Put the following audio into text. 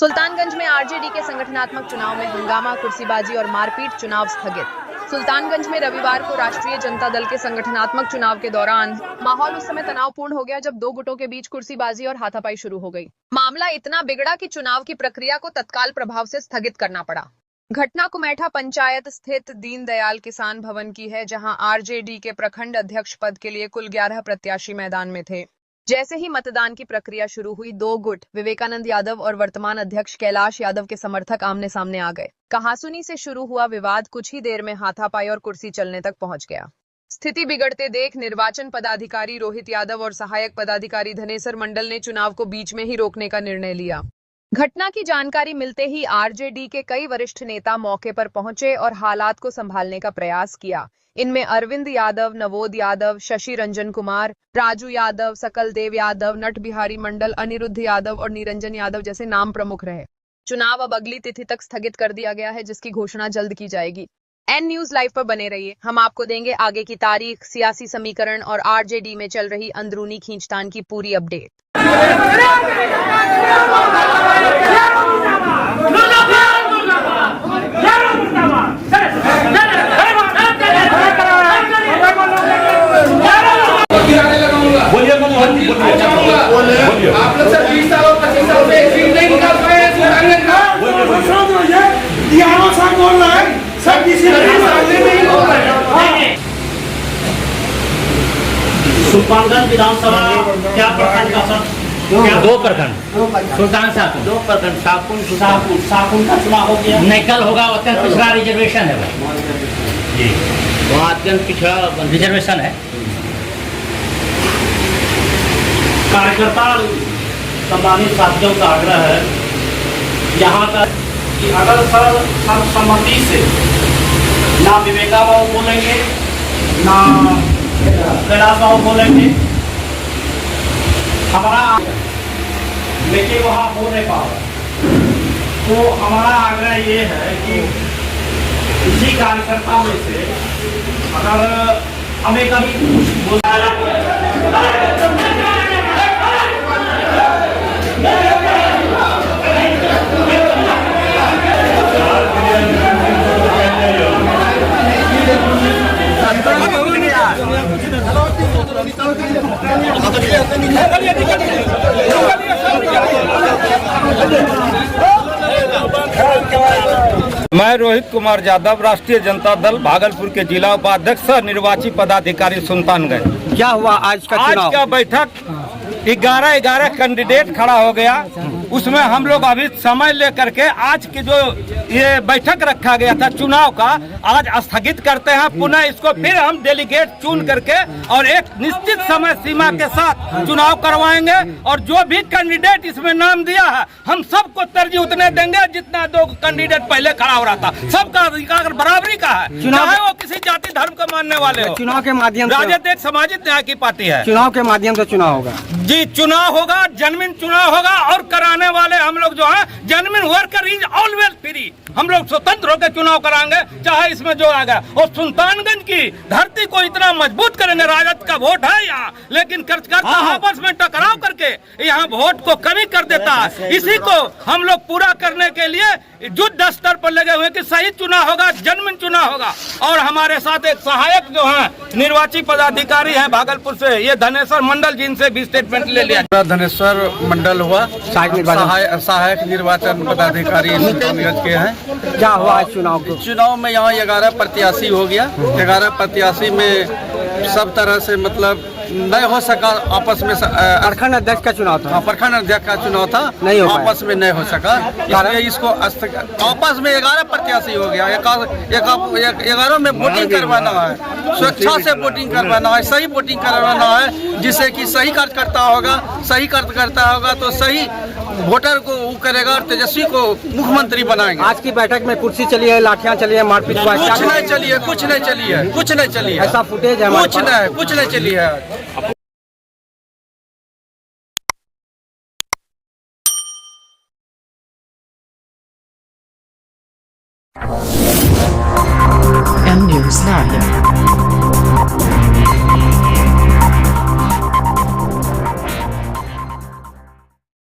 सुल्तानगंज में आरजेडी के संगठनात्मक चुनाव में हंगामा, कुर्सीबाजी और मारपीट, चुनाव स्थगित। सुल्तानगंज में रविवार को राष्ट्रीय जनता दल के संगठनात्मक चुनाव के दौरान माहौल उस समय तनावपूर्ण हो गया जब दो गुटों के बीच कुर्सीबाजी और हाथापाई शुरू हो गई। मामला इतना बिगड़ा कि चुनाव की प्रक्रिया को तत्काल प्रभाव से स्थगित करना पड़ा। घटना कुमेठा पंचायत स्थित दीनदयाल किसान भवन की है, जहां आरजेडी के प्रखंड अध्यक्ष पद के लिए कुल 11 प्रत्याशी मैदान में थे। जैसे ही मतदान की प्रक्रिया शुरू हुई, दो गुट विवेकानंद यादव और वर्तमान अध्यक्ष कैलाश यादव के समर्थक आमने सामने आ गए। कहासुनी से शुरू हुआ विवाद कुछ ही देर में हाथापाई और कुर्सी चलने तक पहुंच गया। स्थिति बिगड़ते देख निर्वाचन पदाधिकारी रोहित यादव और सहायक पदाधिकारी धनेसर मंडल ने चुनाव को बीच में ही रोकने का निर्णय लिया। घटना की जानकारी मिलते ही आरजेडी के कई वरिष्ठ नेता मौके पर पहुंचे और हालात को संभालने का प्रयास किया। इनमें अरविंद यादव, नवोद यादव, शशि रंजन कुमार, राजू यादव, सकल देव यादव, नट बिहारी मंडल, अनिरुद्ध यादव और निरंजन यादव जैसे नाम प्रमुख रहे। चुनाव अब अगली तिथि तक स्थगित कर दिया गया है, जिसकी घोषणा जल्द की जाएगी। एन न्यूज लाइव पर बने रहिए, हम आपको देंगे आगे की तारीख, सियासी समीकरण और आरजेडी में चल रही अंदरूनी खींचतान की पूरी अपडेट। आप लोग सर 20 साल और 25 साल से एक सीट नहीं निकाल पाए हैं सुल्तानगंज का। बोल रहा है सब किसी सामने नहीं बोल रहे हैं। सुल्तानगंज विधानसभा क्या प्रखंड का सर? दो प्रखंड सुल्तान साकुन, दो प्रखंड साकुन का चुनाव हो गया। नहीं, कल होगा। अत्यंत पिछड़ा रिजर्वेशन है जी, वहाँ अत्यंत पिछड़ा रिजर्वेशन है। कार्यकर्ता सम्मानित साथियों का आग्रह है यहाँ का कि अगर सर्वसम्मति से ना विवेका बाबू बोलेंगे ना कैलाश बाबू बोलेंगे, हमारा लेकिन वहाँ हो नहीं पा रहा। तो हमारा आग्रह ये है कि इसी कार्यकर्ता में से अगर हमें कभी कुछ बोला मैं रोहित कुमार यादव, राष्ट्रीय जनता दल भागलपुर के जिला उपाध्यक्ष सह निर्वाची पदाधिकारी सुल्तानगंज। क्या हुआ आज का चुनाव? आज का बैठक 11 कैंडिडेट खड़ा हो गया। उसमें हम लोग अभी समय लेकर के आज की जो ये बैठक रखा गया था चुनाव का, आज स्थगित करते हैं। पुनः इसको फिर हम डेलीगेट चुन करके और एक निश्चित समय सीमा के साथ चुनाव करवाएंगे। और जो भी कैंडिडेट इसमें नाम दिया है, हम सबको तरजीह उतने देंगे जितना दो कैंडिडेट पहले खड़ा हो रहा था। सबका अधिकार बराबरी का है, चाहे वो किसी जाति धर्म को मानने वाले हो। चुनाव के माध्यम से राजद एक सामाजिक न्याय की पार्टी है। चुनाव के माध्यम से चुनाव होगा जी, चुनाव होगा, जेन्युइन चुनाव होगा। और कराने वाले हम लोग जो है genuine worker is always free. हम लोग स्वतंत्र होकर चुनाव कराएंगे, चाहे इसमें जो आ गया। और सुल्तानगंज की धरती को इतना मजबूत करेंगे। राजद का वोट है यहाँ, लेकिन कार्यकर्ता आपस में टकराव करके यहाँ वोट को कमी कर देता है। इसी को हम लोग पूरा करने के लिए युद्ध स्तर पर लगे हुए कि सही चुनाव होगा, जेन्युइन चुनाव होगा। और हमारे साथ एक सहायक जो है निर्वाची पदाधिकारी है भागलपुर से, ये धनेसर मंडल, जिनसे भी स्टेटमेंट ले लिया। धनेश्वर मंडल हुआ, सहायक निर्वाचन पदाधिकारी सुल्तानगंज के हैं। क्या हुआ आज चुनाव में यहाँ 11 प्रत्याशी हो गया। 11 प्रत्याशी में सब तरह से मतलब नहीं हो सका आपस में। प्रखंड अध्यक्ष का चुनाव था। प्रखंड अध्यक्ष का चुनाव था, नहीं हो आपस में नहीं हो सका। इसलिए इसको आपस में 11 प्रत्याशी हो गया। 11 में वोटिंग करवाना है, स्वेच्छा से वोटिंग करवाना है, सही वोटिंग करवाना है, जिससे कि सही कार्यकर्ता होगा तो सही वोटर को वो करेगा और तेजस्वी को मुख्यमंत्री बनाएंगे। आज की बैठक में कुर्सी चली है, लाठियां चली है, मारपीट हुआ है? कुछ नहीं चली है। ऐसा फुटेज है? कुछ नहीं चली है। M News Live.